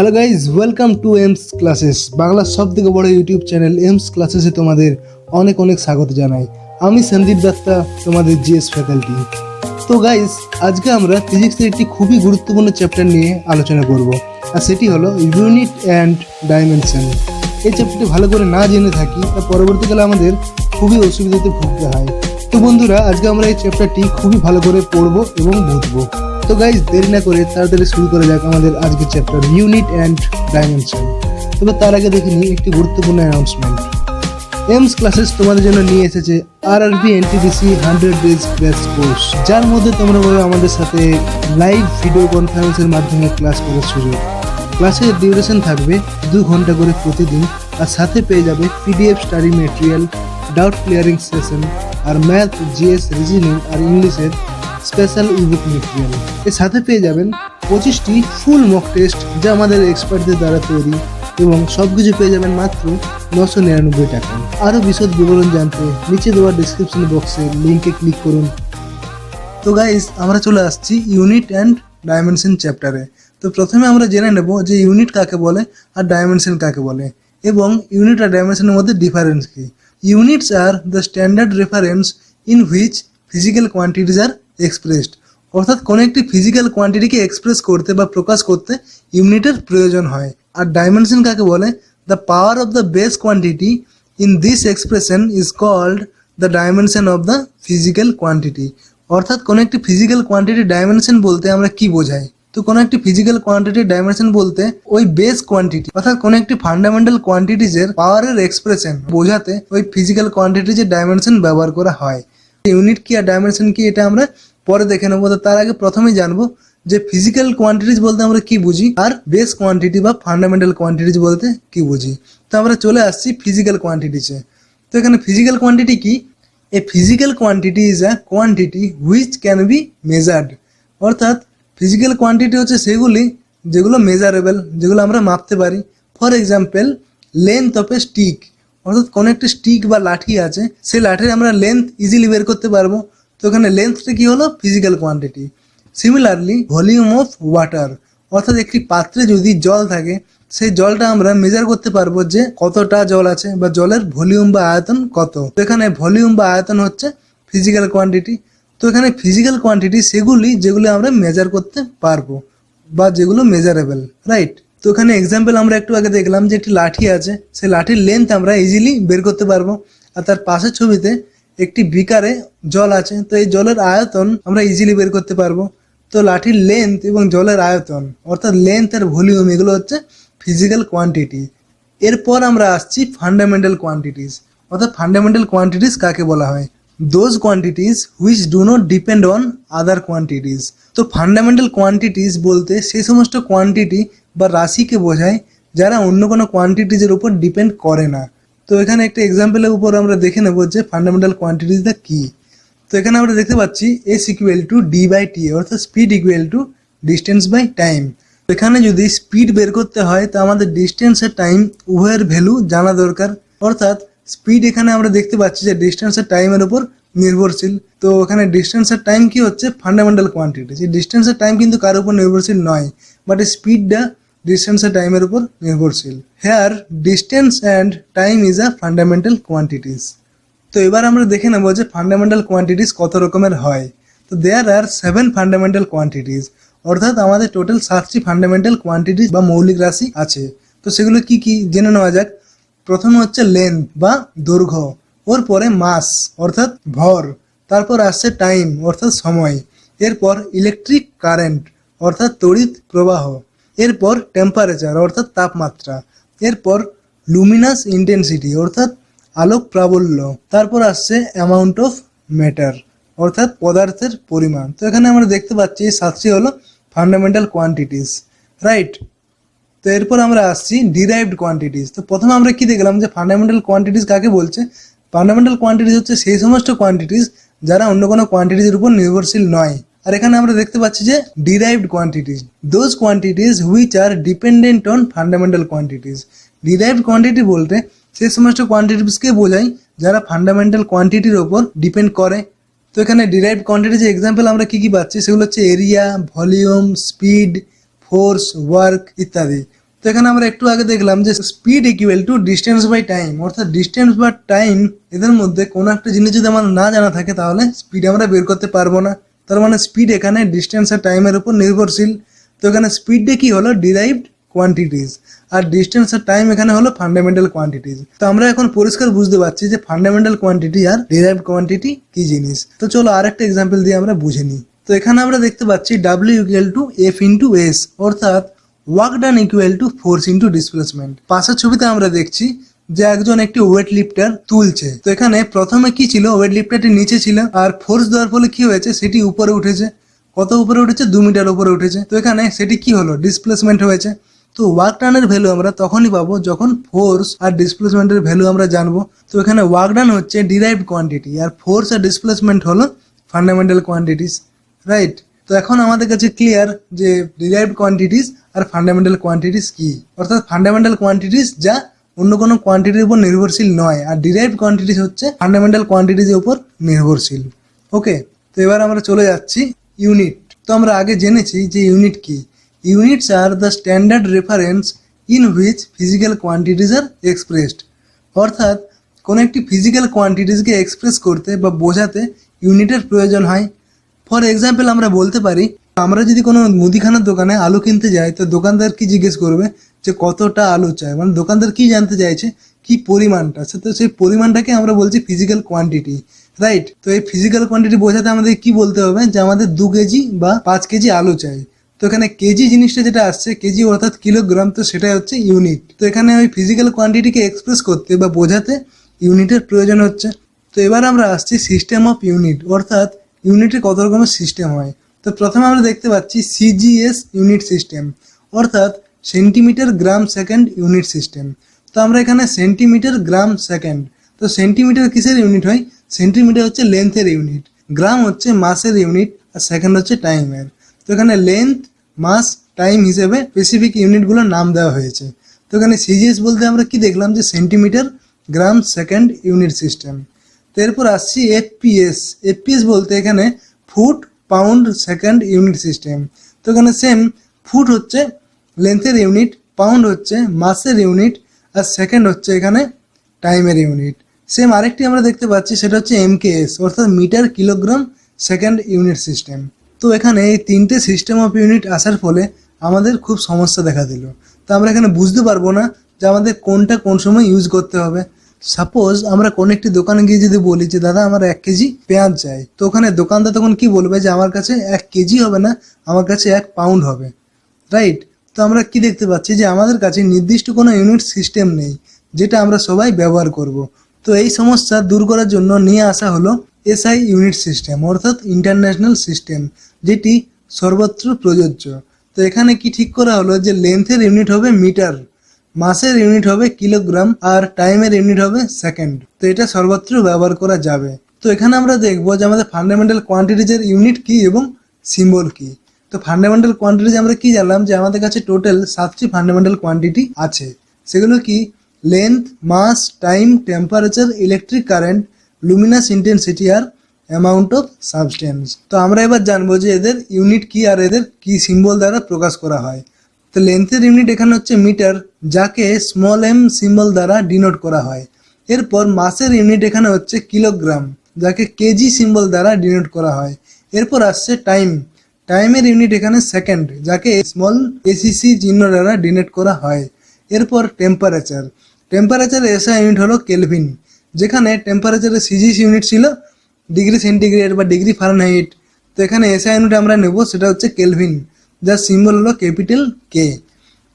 Hello guys, welcome to Aims classes, বাংলার সব থেকে বড় ইউটিউব চ্যানেল এমস ক্লাসেসে তোমাদের অনেক অনেক স্বাগত জানাই। আমি সন্দীপ দত্তা, তোমাদের জিএস ফ্যাকাল্টি। তো গাইজ, আজকে আমরা ফিজিক্সের একটি খুবই গুরুত্বপূর্ণ চ্যাপ্টার নিয়ে আলোচনা করব, আর সেটি হলো ইউনিট অ্যান্ড ডাইমেনশন। এই চ্যাপ্টারটি ভালো করে না জেনে থাকি তা পরবর্তীকালে আমাদের খুবই অসুবিধাতে ভুগতে হয়। তো বন্ধুরা, আজকে আমরা এই চ্যাপ্টারটি খুবই ভালো করে পড়বো এবং বুঝবো। তো গাইজ, দেরি না করে তাড়াতাড়ি শুরু করা যাক আমাদের আজকের চ্যাপ্টার ইউনিট অ্যান্ড ডাইমেনশন। তবে তার আগে দেখে নিই একটি গুরুত্বপূর্ণ অ্যানাউন্সমেন্ট। এমস ক্লাসেস তোমাদের জন্য নিয়ে এসেছে RRB NTPC 100 days crash course, যার মধ্যে তোমরা পাবে আমাদের সাথে লাইভ ভিডিও কনফারেন্সের মাধ্যমে ক্লাস করার সুযোগ। ক্লাসের ডিউরেশন থাকবে 2 ঘন্টা করে প্রতিদিন, আর সাথে পেয়ে যাবে PDF study material, doubt clearing session, আর ম্যাথ, জিএস, রিজনিং আর ইংলিশের স্পেশাল ইবুক মেটেরিয়াল। এর সাথে পেয়ে যাবেন 25টি ফুল মক টেস্ট, যা আমাদের এক্সপার্টদের দ্বারা তৈরি, এবং সবকিছু পেয়ে যাবেন মাত্র 999 টাকা। আরও বিশদ বিবরণ জানতে নিচে দেওয়া ডিসক্রিপশন বক্সে লিঙ্কে ক্লিক করুন। তো গাইস, আমরা চলে আসছি ইউনিট অ্যান্ড ডাইমেনশন চ্যাপ্টারে। তো প্রথমে আমরা জেনে নেব যে ইউনিট কাকে বলে আর ডাইমেনশন কাকে বলে, এবং ইউনিট আর ডাইমেনশনের মধ্যে ডিফারেন্স কী। Units are the standard reference in which physical quantities are expressed, অর্থাৎ কোনো একটি ফিজিক্যাল কোয়ান্টিটিকে এক্সপ্রেস করতে বা প্রকাশ করতে ইউনিটের প্রয়োজন হয়। আর ডাইমেনশন কাকে বলে? The power of the base quantity in this expression is called the dimension of the physical quantity. অর্থাৎ কোনো একটি ফিজিক্যাল কোয়ান্টিটির ডাইমেনশন বলতে আমরা কি বোঝাই? তো কোনো একটি ফিজিক্যাল কোয়ান্টিটির ডাইমেনশন বলতে ওই বেস কোয়ান্টিটি, অর্থাৎ কোনো একটি ফান্ডামেন্টাল কোয়ান্টিটিজের পাওয়ারের এক্সপ্রেশন বোঝাতে ওই ফিজিক্যাল কোয়ান্টিটিজের ডাইমেনশন ব্যবহার করা হয়। ইউনিট কি আর ডাইমেনশন কি এটা আমরা পরে দেখে নেবো। তো তার আগে প্রথমেই জানবো যে ফিজিক্যাল কোয়ান্টিটিজ বলতে আমরা কি বুঝি, আর বেস কোয়ান্টিটি বা ফান্ডামেন্টাল কোয়ান্টিটিজ বলতে কি বুঝি। তো আমরা চলে আসছি ফিজিক্যাল কোয়ান্টিটিসে। তো এখানে ফিজিক্যাল কোয়ান্টিটি কি? A physical quantity is a quantity which can be measured. অর্থাৎ ফিজিক্যাল কোয়ান্টিটি হচ্ছে সেগুলি যেগুলো মেজারেবল, যেগুলো আমরা মাপতে পারি। For example, length of a stick, অর্থাৎ কোনো একটি স্টিক বা লাঠি আছে, সেই লাঠির আমরা লেন্থ ইজিলি বের করতে পারবো। তো এখানে লেন্থটা কি হলো? Physical quantity. Similarly volume of water, অর্থাৎ একটি পাত্রে যদি জল থাকে, সেই জলটা আমরা মেজার করতে পারবো যে কতটা জল আছে, বা জলের ভলিউম বা আয়তন কত। তো এখানে ভলিউম বা আয়তন হচ্ছে ফিজিক্যাল কোয়ান্টিটি। তো এখানে ফিজিক্যাল কোয়ান্টিটি সেগুলি যেগুলো আমরা মেজার করতে পারবো বা যেগুলো মেজারেবল, রাইট? তো এখানে এক্সাম্পল আমরা একটু আগে দেখলাম যে একটি লাঠি আছে, সেই লাঠির লেন্থ আমরা ইজিলি বের করতে পারবো। আর তার পাশের ছবিতে একটি বিকারে জল আছে, তো এই জলের আয়তন আমরা ইজিলি বের করতে পারবো। তো লাঠির লেন্থ এবং জলের আয়তন, অর্থাৎ লেন্থ আর ভলিউম, এগুলো হচ্ছে ফিজিক্যাল কোয়ান্টিটি। এরপর আমরা আসছি ফান্ডামেন্টাল কোয়ান্টিটিস। অর্থাৎ ফান্ডামেন্টাল কোয়ান্টিটিস কাকে বলা হয়? Those quantities which do not depend on other quantities. তো ফান্ডামেন্টাল কোয়ান্টিটিস বলতে সেই সমস্ত কোয়ান্টিটি বা রাশিকে বোঝায় যারা অন্য কোনো কোয়ান্টিটিজের উপর ডিপেন্ড করে না। তো এখানে একটা এক্সাম্পলের উপর আমরা দেখে নেব যে ফান্ডামেন্টাল কোয়ান্টিটিসটা কী। তো এখানে আমরা দেখতে পাচ্ছি S ইকুয়াল টু D/T, অর্থাৎ speed equal to distance by time. এখানে যদি স্পিড বের করতে হয় তো আমাদের ডিস্টেন্স আর টাইম উভয়ের ভ্যালু জানা দরকার। অর্থাৎ স্পিড এখানে আমরা দেখতে পাচ্ছি যে ডিস্টেন্স আর টাইমের উপর নির্ভরশীল। তো এখানে ডিস্টেন্স আর টাইম কি হচ্ছে? Fundamental quantity. যে ডিস্টেন্স আর টাইম কিন্তু কারোর উপর নির্ভরশীল নয়, বাট স্পিডটা ডিস্টেন্স আর টাইমের উপর নির্ভরশীল। Here distance and time is a fundamental quantities. তো এবার আমরা দেখে নেব যে ফান্ডামেন্টাল কোয়ান্টিটিস কত রকমের হয়। তো দেয়ার আর 7 ফান্ডামেন্টাল কোয়ান্টিটিস, অর্থাৎ আমাদের টোটাল 7টি ফান্ডামেন্টাল কোয়ান্টিটিস বা মৌলিক রাশি আছে। তো সেগুলো কি কি জেনে নেওয়া যাক। প্রথমে হচ্ছে লেন্থ বা দৈর্ঘ্য, ওর পরে মাস অর্থাৎ ভর, তারপর আসছে টাইম অর্থাৎ সময়, এরপর ইলেকট্রিক কারেন্ট অর্থাৎ তড়িৎ প্রবাহ, এরপর টেম্পারেচার অর্থাৎ তাপমাত্রা, এরপর লুমিনাস ইন্টেন্সিটি অর্থাৎ আলোক প্রাবল্য, তারপর আসছে অ্যামাউন্ট অফ ম্যাটার অর্থাৎ পদার্থের পরিমাণ। তো এখানে আমরা দেখতে পাচ্ছি এই 7টি হলো ফান্ডামেন্টাল কোয়ান্টিটিস, রাইট? তো এরপর আমরা আসছি ডিরাইভড কোয়ান্টিটিস। তো প্রথমে আমরা কি দেখলাম যে ফান্ডামেন্টাল কোয়ান্টিটিস কাকে বলছে। ফান্ডামেন্টাল কোয়ান্টিটিস হচ্ছে সেই সমস্ত কোয়ান্টিটিস যারা অন্য কোনো কোয়ান্টিটির উপর নির্ভরশীল নয়। আর এখানে আমরা দেখতে পাচ্ছি যে derived quantities, those quantities which are dependent on fundamental quantities. Derived quantity বলতে সেই সমস্ত কোয়ান্টিটিসকে বোঝায় যারা ফান্ডামেন্টাল কোয়ান্টিটির ওপর ডিপেন্ড করে। তো এখানে ডিরাইভড কোয়ান্টিটিজ এক্সাম্পল আমরা কি কি পাচ্ছি, সেগুলো হচ্ছে area, volume, speed, force, work ইত্যাদি। তো এখানে আমরা একটু আগে দেখলাম যে speed equal to distance by time, অর্থাৎ ডিস্টেন্স বা টাইম এদের মধ্যে কোনো একটা জিনিস যদি আমার না জানা থাকে তাহলে স্পিড আমরা বের করতে পারবো না। তার মানে স্পিড এখানে ডিস্টেন্স আর টাইমের উপর নির্ভরশীল। তো এখানে স্পিডটা কি হলো, ডিরাইভড কোয়ান্টিটিস, আর ডিস্টেন্স আর টাইম এখানে হলো ফান্ডামেন্টাল কোয়ান্টিটিস। তো আমরা এখন পরিষ্কার বুঝতে পারছি যে ফান্ডামেন্টাল কোয়ান্টিটি আর ডিরাইভড কোয়ান্টিটি কি জিনিস। তো চলো আরেকটা এক্সাম্পল দিয়ে আমরা বুঝে নিই। তো এখানে আমরা দেখতে পাচ্ছি W equal to F into S, অর্থাৎ work done equal to force into displacement. পাশের ছবিতে আমরা দেখছি যে একজন একটি ওয়েট লিফটার তুলছে। তো এখানে প্রথমে কি ছিল, ওয়েট লিফটারটি নিচে ছিল আর ফোর্স দেওয়ার ফলে কি হয়েছে, সেটি উপরে উঠেছে। কত উপরে উঠেছে, 2 মিটার উপরে উঠেছে। তো এখানে সেটি কি হলো, ডিসপ্লেসমেন্ট হয়েছে। তো ওয়ার্ক ডানের ভ্যালু আমরা তখনই পাবো যখন ফোর্স আর ডিসপ্লেসমেন্টের ভ্যালু আমরা জানবো। তো এখানে ওয়ার্ক ডান হচ্ছে ডিরাইভড কোয়ান্টিটি আর ফোর্স আর ডিসপ্লেসমেন্ট হলো ফান্ডামেন্টাল কোয়ান্টিটিস, রাইট। তো এখন আমাদের কাছে ক্লিয়ার যে ডিরাইভড কোয়ান্টিটিস আর ফান্ডামেন্টাল কোয়ান্টিটিস কি, অর্থাৎ ফান্ডামেন্টাল কোয়ান্টিটিস যা অন্য কোনো কোয়ান্টিটির উপর নির্ভরশীল নয়, আর ডিরাইভড কোয়ান্টিটিস হচ্ছে ফান্ডামেন্টাল কোয়ান্টিটিসের উপর নির্ভরশীল। ওকে, তো এবার আমরা চলে যাচ্ছি ইউনিট। তো আমরা আগে জেনেছি যে ইউনিট কি। Units are the standard reference in which physical quantities are expressed, অর্থাৎ কোনো একটি ফিজিক্যাল কোয়ান্টিটিসকে এক্সপ্রেস করতে বা বোঝাতে ইউনিটের প্রয়োজন হয়। ফর এক্সাম্পল আমরা বলতে পারি, আমরা যদি কোনো মুদিখানার দোকানে আলু কিনতে যাই তো দোকানদার কি জিজ্ঞেস করবে যে কতটা আলু চাই, মানে দোকানদার কি জানতে চাইছে, কি পরিমাণটা, তো সেই পরিমাণটাকে আমরা বলছি ফিজিক্যাল কোয়ান্টিটি, রাইট। তো এই ফিজিক্যাল কোয়ান্টিটি বোঝাতে আমাদের কি বলতে হবে, যে আমাদের 2 কেজি বা 5 কেজি আলু চাই। তো এখানে কেজি জিনিসটা যেটা আসছে, কেজি অর্থাৎ কিলোগ্রাম, তো সেটাই হচ্ছে ইউনিট। তো এখানে ওই ফিজিক্যাল কোয়ান্টিটিকে এক্সপ্রেস করতে বা বোঝাতে ইউনিটের প্রয়োজন হচ্ছে। তো এবার আমরা আসছি সিস্টেম অফ ইউনিট, অর্থাৎ ইউনিটের কত রকমের সিস্টেম হয়। তো প্রথমে আমরা দেখতে পাচ্ছি CGS ইউনিট সিস্টেম, অর্থাৎ সেন্টিমিটার গ্রাম সেকেন্ড ইউনিট সিস্টেম। তো আমরা এখানে সেন্টিমিটার গ্রাম সেকেন্ড, তো সেন্টিমিটার কিসের ইউনিট হয়, সেন্টিমিটার হচ্ছে লেন্থের ইউনিট, গ্রাম হচ্ছে মাসের ইউনিট, আর সেকেন্ড হচ্ছে টাইমের। তো এখানে লেন্থ, মাস, টাইম হিসেবে স্পেসিফিক ইউনিটগুলোর নাম দেওয়া হয়েছে। তো এখানে CGS বলতে আমরা কি দেখলাম, যে সেন্টিমিটার গ্রাম সেকেন্ড ইউনিট সিস্টেম। তো এরপর আসছি FPS বলতে এখানে foot pound second unit system. তো এখানে সেম, ফুট হচ্ছে লেন্থের ইউনিট, পাউন্ড হচ্ছে মাসের ইউনিট, আর সেকেন্ড হচ্ছে এখানে টাইমের ইউনিট। সেম আরেকটি আমরা দেখতে পাচ্ছি, সেটা হচ্ছে MKS, অর্থাৎ metre kilogram second unit system. তো এখানে এই 3টে সিস্টেম অফ ইউনিট আসার ফলে আমাদের খুব সমস্যা দেখা দিল। তো আমরা এখানে বুঝতে পারবো না যে আমাদের কোনটা কোন সময় ইউজ করতে হবে। সাপোজ আমরা কোনো একটি দোকানে গিয়ে যদি বলি যে দাদা আমার 1 কেজি পেঁয়াজ চাই, তো ওখানে দোকানদার তখন কি বলবে, যে আমার কাছে 1 কেজি হবে না, আমার কাছে 1 পাউন্ড হবে, রাইট। তো আমরা কি দেখতে পাচ্ছি, যে আমাদের কাছে নির্দিষ্ট কোনো ইউনিট সিস্টেম নেই যেটা আমরা সবাই ব্যবহার করব। তো এই সমস্যা দূর করার জন্য নিয়ে আসা হলো SI ইউনিট সিস্টেম, অর্থাৎ ইন্টারন্যাশনাল সিস্টেম, যেটি সর্বত্র প্রযোজ্য। তো এখানে কি ঠিক করা হলো, যে লেন্থের ইউনিট হবে মিটার, মাসের ইউনিট হবে কিলোগ্রাম, আর টাইমের ইউনিট হবে সেকেন্ড। তো এটা সর্বত্র ব্যবহার করা যাবে। তো এখানে আমরা দেখবো যে আমাদের ফান্ডামেন্টাল কোয়ান্টিটিজের ইউনিট কি এবং সিম্বল কি। তো ফান্ডামেন্টাল কোয়ান্টিটিজ আমরা কি জানলাম, যে আমাদের কাছে টোটাল 7টি ফান্ডামেন্টাল কোয়ান্টিটি আছে। সেগুলো কি, length, mass, time, temperature, electric current, luminous intensity আর অ্যামাউন্ট অফ সাবস্টেন্স। তো আমরা এবার জানবো যে এদের ইউনিট কি আর এদের কি সিম্বল দ্বারা প্রকাশ করা হয়। তো লেন্থের ইউনিট এখানে হচ্ছে মিটার, যাকে স্মল m সিম্বল দ্বারা ডিনোট করা হয়। এরপর মাসের ইউনিট এখানে হচ্ছে কিলোগ্রাম, যাকে কেজি সিম্বল দ্বারা ডিনোট করা হয়। এরপর আসছে টাইম, টাইমের ইউনিট এখানে সেকেন্ড, যাকে স্মল ACC চিহ্ন দ্বারা ডিনোট করা হয়। এরপর টেম্পারেচার, টেম্পারেচার SI ইউনিট হলো কেলভিন, যেখানে টেম্পারেচারের CGS ইউনিট ছিল ডিগ্রি সেন্টিগ্রেড বা ডিগ্রি ফারেনহাইট। তো এখানে SI ইউনিট আমরা নেব, সেটা হচ্ছে কেলভিন, যার সিম্বল হলো ক্যাপিটাল K।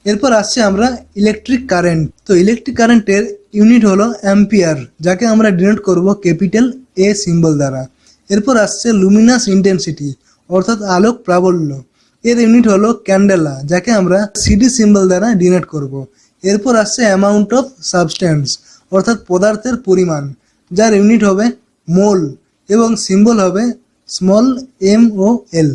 এরপর আসছে আমরা ইলেকট্রিক কারেন্ট। তো ইলেকট্রিক কারেন্টের ইউনিট হলো অ্যাম্পিয়ার, যাকে আমরা ডিনোট করব ক্যাপিটাল A সিম্বল দ্বারা। এরপর আসছে লুমিনাস ইন্টেন্সিটি, অর্থাৎ আলোক প্রাবল্য, এর ইউনিট হলো ক্যান্ডেলা, যাকে আমরা CD সিম্বল দ্বারা ডিনোট করব। এরপর আসছে অ্যামাউন্ট অফ সাবস্টেন্স, অর্থাৎ পদার্থের পরিমাণ, যার ইউনিট হবে মোল এবং সিম্বল হবে স্মল MOL,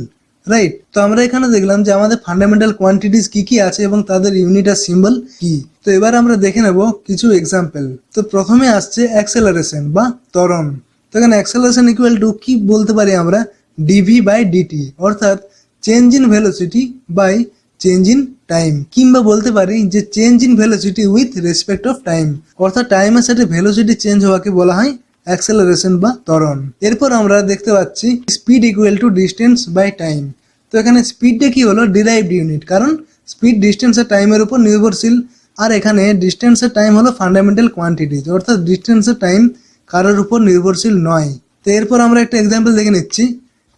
রাইট। তো আমরা এখানে দেখলাম যে আমাদের ফান্ডামেন্টাল কোয়ান্টিটিস কি কি আছে এবং তাদের ইউনিট আর সিম্বল কি। তো এবার আমরা দেখে নেব কিছু এক্সাম্পল। তো প্রথমে আসছে অ্যাক্সেলারেশন বা ত্বরণ। তো এখানে অ্যাক্সেলারেশন ইকুয়াল টু কি বলতে পারি আমরা, dv/dt, অর্থাৎ change in velocity by change in time, কিংবা বলতে পারি যে change in velocity with respect of time, অর্থাৎ টাইমের সাথে ভেলোসিটি চেঞ্জ হওয়াকে বলা হয় অ্যাক্সেলারেশন বা ত্বরণ। এরপর আমরা দেখতে পাচ্ছি speed equal to distance by time. তো এখানে স্পিডটা কি হলো ডিরাইভড ইউনিট, কারণ স্পিড ডিস্টেন্স আর টাইমের উপর নির্ভরশীল, আর এখানে ডিস্টেন্স আর টাইম হলো ফান্ডামেন্টাল কোয়ান্টিটিজ, অর্থাৎ ডিস্টেন্স আর টাইম কারোর উপর নির্ভরশীল নয়। তো এরপর আমরা একটা এক্সাম্পল দেখে নিচ্ছি,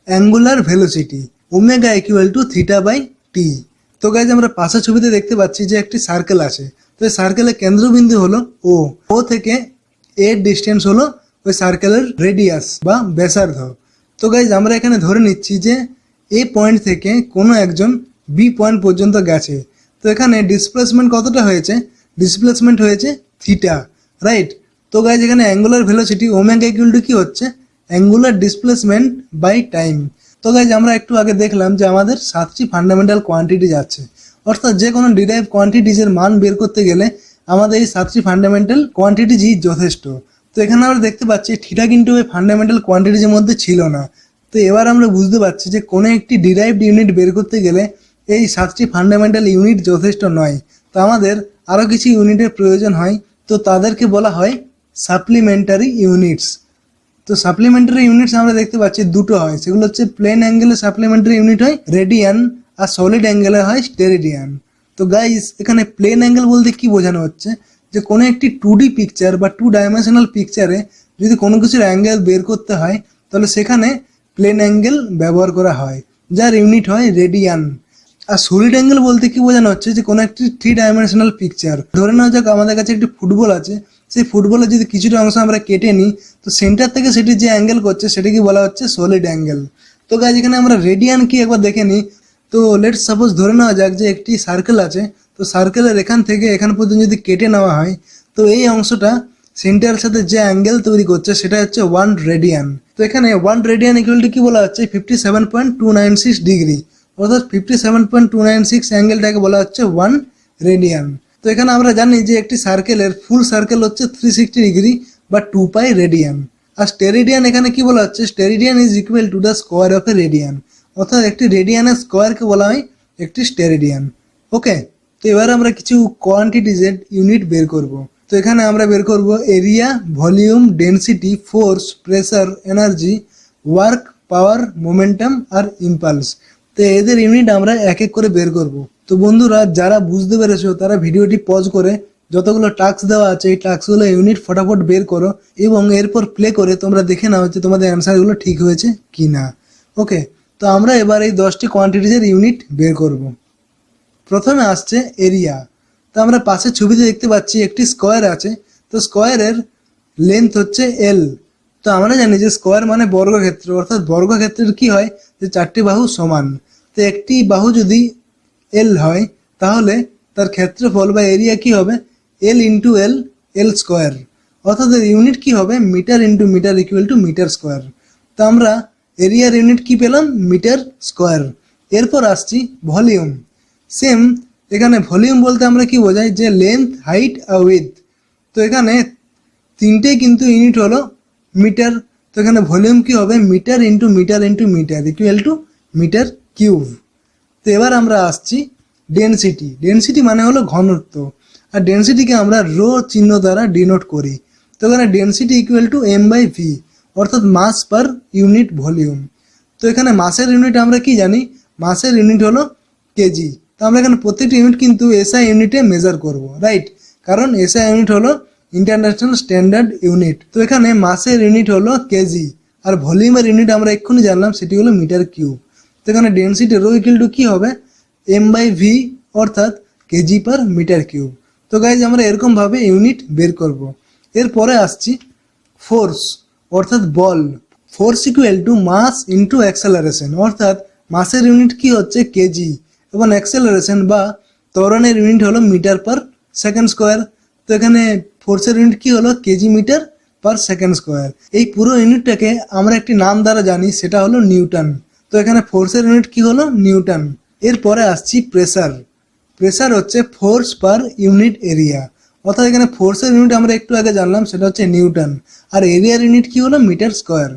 angular velocity omega equal to theta by t. তো গাইজ আমরা পাশের ছবিতে দেখতে পাচ্ছি যে একটি সার্কেল আছে। তো এই সার্কেলের কেন্দ্রবিন্দু হলো ও থেকে এর ডিস্টেন্স হলো ওই সার্কেলের রেডিয়াস বা ব্যাসার্ধ। তো গাইজ আমরা এখানে ধরে নিচ্ছি যে এ পয়েন্ট থেকে কোনো একজন বি পয়েন্ট পর্যন্ত গেছে। তো এখানে ডিসপ্লেসমেন্ট কতটা হয়েছে, ডিসপ্লেসমেন্ট হয়েছে থিটা, রাইট। তো গাইজ এখানে angular velocity omega equal to কি হচ্ছে, অ্যাঙ্গুলার ডিসপ্লেসমেন্ট বাই টাইম। তো গাইজ আমরা একটু আগে দেখলাম যে আমাদের 7টি ফান্ডামেন্টাল কোয়ান্টিটিজ আছে, অর্থাৎ যে কোনো ডিরাইভ কোয়ান্টিটিজের মান বের করতে গেলে আমাদের এই 7টি ফান্ডামেন্টাল কোয়ান্টিটিজই যথেষ্ট। তো এখানে আমরা দেখতে পাচ্ছি থিটা কিন্তু এই ফান্ডামেন্টাল কোয়ান্টিটিজের মধ্যে ছিল না। তো এবার আমরা বুঝতে পারছি যে কোনো একটি ডিরাইভড ইউনিট বের করতে গেলে এই 7টি ফান্ডামেন্টাল ইউনিট যথেষ্ট নয়, তো আমাদের আরও কিছু ইউনিটের প্রয়োজন হয়। তো তাদেরকে বলা হয় সাপ্লিমেন্টারি ইউনিটস। তো সাপ্লিমেন্টারি ইউনিটস আমরা দেখতে পাচ্ছি দুটো হয়, সেগুলো হচ্ছে প্লেন অ্যাঙ্গেলের সাপ্লিমেন্টারি ইউনিট হয় রেডিয়ান, আর সলিড অ্যাঙ্গেলে হয় স্টেরিডিয়ান। তো গাইস এখানে প্লেন অ্যাঙ্গেল বলতে কি বোঝানো হচ্ছে, যে কোনো একটি 2D পিকচার বা 2 ডাইমেনশনাল পিকচারে যদি কোনো কিছুর অ্যাঙ্গেল বের করতে হয় তাহলে সেখানে প্লেন অ্যাঙ্গেল ব্যবহার করা হয়, যার ইউনিট হয় রেডিয়ান। আর সলিড অ্যাঙ্গেল বলতে কি বোঝানো হচ্ছে, যে কোনো একটি 3 ডাইমেনশনাল পিকচার, ধরে নেওয়া যাক আমাদের কাছে একটি ফুটবল আছে, সেই ফুটবলের যদি কিছুটা অংশ আমরা কেটে নিই তো সেন্টার থেকে সেটি যে অ্যাঙ্গেল করছে সেটাকে বলা হচ্ছে সলিড অ্যাঙ্গেল। তো গাইজ এখানে আমরা রেডিয়ান কি একবার দেখে নিই। তো লেটস সাপোজ ধরে নেওয়া যাক যে একটি সার্কেল আছে, তো সার্কেলের এখান থেকে এখান পর্যন্ত যদি কেটে নেওয়া হয় তো এই অংশটা সেন্টারের সাথে যে অ্যাঙ্গেল তৈরি করছে সেটা হচ্ছে 1 রেডিয়ান। তো এখানে 1 রেডিয়ান ইকুয়াল টু কি বলা হচ্ছে 57.296 ডিগ্রি, অর্থাৎ 57.296 অ্যাঙ্গেলটাকে বলা হচ্ছে 1 রেডিয়ান। তো এখানে আমরা জানি যে একটি সার্কেলের ফুল সার্কেল হচ্ছে 360 ডিগ্রি বা 2 পাই রেডিয়ান। আর স্টেরিডিয়ান এখানে কি বলা হচ্ছে, steradian is equal to the square of a radian, অর্থাৎ একটি রেডিয়ানের স্কোয়ারকে বলা হয় একটি স্টেরিডিয়ান। ওকে, তো এবার আমরা কিছু কোয়ান্টিটিজের ইউনিট বের করব। তো এখানে আমরা বের করব area, volume, density, force, pressure, energy, work, power, momentum আর ইম্পালস। তো এদের ইউনিট আমরা এক এক করে বের করব। তো বন্ধুরা যারা বুঝতে পেরেছো তারা ভিডিওটি পজ করে যতগুলো টাস্ক দেওয়া আছে এই টাস্কগুলো ইউনিট ফটাফট বের করো, এবং এরপর প্লে করে তোমরা দেখে নাও যে তোমাদের অ্যান্সারগুলো ঠিক হয়েছে কি না। ওকে, তো আমরা এবার এই 10টি কোয়ান্টিটিজের ইউনিট বের করব। প্রথমে আসছে এরিয়া। তো আমরা পাশের ছবিতে দেখতে পাচ্ছি একটি স্কোয়ার আছে, তো স্কোয়ারের লেন্থ হচ্ছে এল। তো আমরা জানি যে স্কোয়ার মানে বর্গক্ষেত্র, অর্থাৎ বর্গক্ষেত্রের কি হয় যে 4টি বাহু সমান। তো একটি বাহু যদি এল হয় তাহলে তার ক্ষেত্রফল বা এরিয়া কি হবে এল ইন্টু এল, এল স্কোয়ার, অর্থাৎ এর ইউনিট কি হবে metre into metre equal to metre square. তো আমরা এরিয়ার ইউনিট কি পেলাম মিটার স্কোয়ার। এরপর আসছি ভলিউম। সেম এখানে ভলিউম বলতে আমরা কি বোঝাই যে লেন্থ, হাইট আর উইথ। তো এখানে তিনটেই কিন্তু ইউনিট হলো মিটার। তো এখানে ভলিউম কি হবে metre into metre into metre equal to metre cube. তো এবার আমরা আসছি ডেনসিটি। ডেনসিটি মানে হলো ঘনত্ব, আর ডেনসিটিকে আমরা রো চিহ্ন দ্বারা ডিনোট করি। তো এখানে ডেনসিটি ইকুয়াল টু m/v, অর্থাৎ মাস পার ইউনিট ভলিউম। তো এখানে মাসের ইউনিট আমরা কি জানি, মাসের ইউনিট হলো কেজি। তো আমরা এখানে প্রত্যেকটি ইউনিট কিন্তু এসআই ইউনিটে মেজার করব, রাইট, কারণ এসআই ইউনিট হলো ইন্টারন্যাশনাল স্ট্যান্ডার্ড ইউনিট। তো এখানে মাসের ইউনিট হলো কেজি, আর ভলিউমের ইউনিট আমরা এক্ষুনি জানলাম সেটি হলো মিটার কিউব। তো এখানে ডেনসিটি রো ইকুয়াল টু কি হবে m/v, অর্থাৎ কেজি পার মিটার কিউব। তো গাইজ আমরা এরকমভাবে ইউনিট বের করব। এরপরে আসছি ফোর্স, অর্থাৎ বল। Force equal to mass into acceleration, অর্থাৎ মাসের ইউনিট কি হচ্ছে কেজি এবং অ্যাক্সেলারেশন বা ত্বরণের ইউনিট হলো মিটার পার সেকেন্ড স্কোয়ার। তো এখানে ফোর্সের ইউনিট কি হলো KG metre per second square. এই পুরো ইউনিটটাকে আমরা একটি নাম দ্বারা জানি, সেটা হলো নিউটন। তো এখানে ফোর্সের ইউনিট কি হলো নিউটন। এরপরে আসছি প্রেসার। প্রেসার হচ্ছে ফোর্স পার ইউনিট এরিয়া, অর্থাৎ এখানে ফোর্সের ইউনিট আমরা একটু আগে জানলাম সেটা হচ্ছে নিউটন, আর এরিয়ার ইউনিট কি হলো মিটার স্কোয়ার।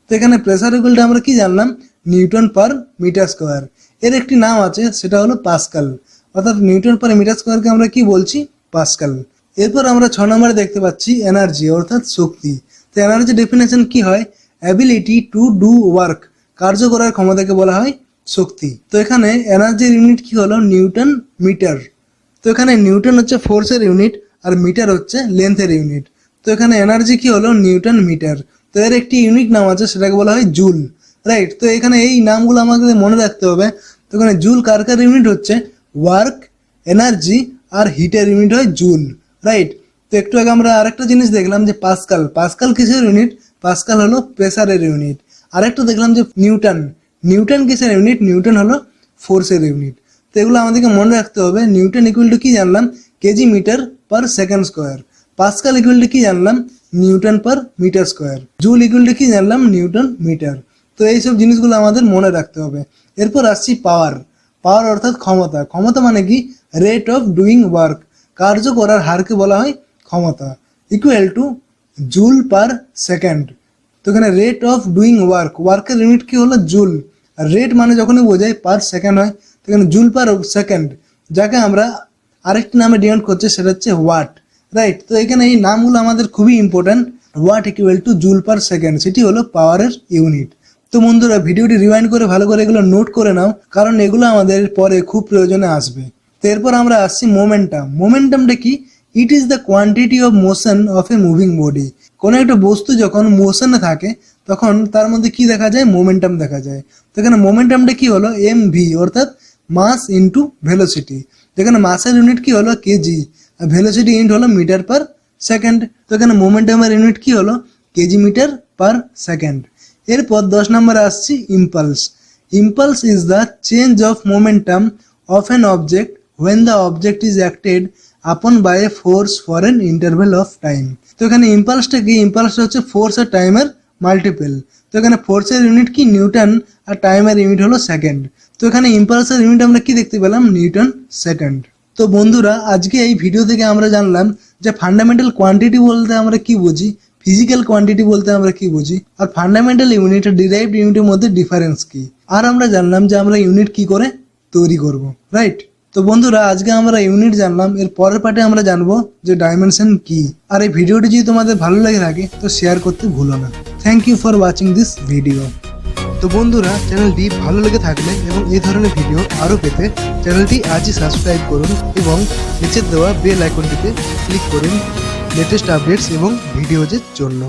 তো এখানে প্রেসার ইকুয়ালটা আমরা কি জানলাম নিউটন পার মিটার স্কোয়ার। এর একটি নাম আছে, সেটা হলো পাস্কাল। অর্থাৎ নিউটন পার মিটার স্কোয়ারকে আমরা কি বলছি? পাস্কাল। এরপর আমরা 6 নম্বরে দেখতে পাচ্ছি এনার্জি অর্থাৎ শক্তি। তো এনার্জি ডেফিনেশন কি হয়? অ্যাবিলিটি টু ডু ওয়ার্ক, কার্য করার ক্ষমতাকে বলা হয় শক্তি। তো এখানে এনার্জির ইউনিট কি হলো? Newton metre. তো এখানে নিউটন হচ্ছে ফোর্সের ইউনিট আর মিটার হচ্ছে লেন্থের ইউনিট। তো এখানে এনার্জি কি হলো? Newton metre. তো এর একটি ইউনিক নাম আছে, সেটাকে বলা হয় জুল, রাইট? তো এখানে এই নামগুলো আমাকে মনে রাখতে হবে। তো এখানে জুল কার কার ইউনিট হচ্ছে? ওয়ার্ক, এনার্জি আর হিটের ইউনিট হয় জুল, রাইট? তো একটু আগে আমরা আরেকটা জিনিস দেখলাম যে পাস্কাল। পাস্কাল কিসের ইউনিট? পাস্কাল হলো প্রেসারের ইউনিট। আরেকটা দেখলাম যে নিউটন। নিউটন কিসের ইউনিট? নিউটন হলো ফোর্সের ইউনিট। তো এগুলো আমাদেরকে মনে রাখতে হবে। নিউটন ইকুয়াল টু কি জানলাম? KG metre per second square. Pascal equal to কি জানলাম? Newton per metre square. Joule equal to কি জানলাম? Newton metre. তো এইসব জিনিসগুলো আমাদের মনে রাখতে হবে। এরপর আসছি পাওয়ার। পাওয়ার অর্থাৎ ক্ষমতা। ক্ষমতা মানে কি? রেট অফ ডুইং ওয়ার্ক, কার্য করার হারকে বলা হয় ক্ষমতা। Equal to joule per second. তো এখানে রেট অফ ডুইং ওয়ার্ক, ওয়ার্কের ইউনিট কি হলো? জুল। আর রেট মানে যখনই বোঝায় পার সেকেন্ড হয়, তো এখানে জুল পার সেকেন্ড, যাকে আমরা আরেকটি নামে ডিনোট করছে, সেটা হচ্ছে ওয়াট, রাইট? তো এখানে এই নামগুলো আমাদের খুবই important. Watt equal to joule per second, সেটি হলো পাওয়ারের ইউনিট। তো বন্ধুরা, ভিডিওটি রিওয়াইন্ড করে ভালো করে এগুলো নোট করে নাও, কারণ এগুলো আমাদের পরে খুব প্রয়োজনে আসবে। তো এরপর আমরা আসছি মোমেন্টাম। মোমেন্টামটা কি? It is the quantity of motion of A moving body. কোনো একটা বস্তু যখন মোশনে থাকে, তখন তার মধ্যে কি দেখা যায়? মোমেন্টাম দেখা যায়। তো এখানে মোমেন্টামটা কি হলো? এমভি, অর্থাৎ মাস ইন্টু ভেলোসিটি। তো এখানে মাসের ইউনিট কি হলো? কেজি। আর ভেলোসিটি ইউনিট হলো মিটার পার সেকেন্ড। তো এখানে মোমেন্টামের ইউনিট কি হলো? KG metre per second. এরপর 10 নম্বরে আসছি impulse. Impulse is the change of momentum of an object when the object is acted upon by a force for an interval of time. তো এখানে ইম্পালসটা কি? ইম্পালসটা হচ্ছে ফোর্স আর টাইমের মাল্টিপল। তো এখানে ফোর্সের ইউনিট কি? নিউটন। আর টাইমের ইউনিট হলো সেকেন্ড। তো এখানে ইম্পালসের ইউনিট আমরা কি দেখতে পেলাম? Newton second. তো বন্ধুরা, আজকে এই ভিডিও থেকে আমরা জানলাম যে ফান্ডামেন্টাল কোয়ান্টিটি বলতে আমরা কি বুঝি, ফিজিক্যাল কোয়ান্টিটি বলতে আমরা কি বুঝি, আর ফান্ডামেন্টাল ইউনিট আর ডিরাইভড ইউনিটের মধ্যে ডিফারেন্স কি। আর আমরা জানলাম যে আমরা ইউনিট কি করে তৈরি করব, রাইট? তো বন্ধুরা, আজকে আমরা ইউনিট জানলাম। এর পরের পার্টে আমরা জানবো যে ডাইমেনশন কি। আর এই ভিডিওটি যদি তোমাদের ভালো লেগে থাকে তো শেয়ার করতে ভুলো না। Thank you for watching this video. তো বন্ধুরা, চ্যানেলটি ভালো লেগে থাকলে এবং এই ধরনের ভিডিও আরও পেতে চ্যানেলটি আজই সাবস্ক্রাইব করুন এবং নিচে দেওয়া বেল আইকনটিতে ক্লিক করুন লেটেস্ট আপডেটস এবং ভিডিওজের জন্য।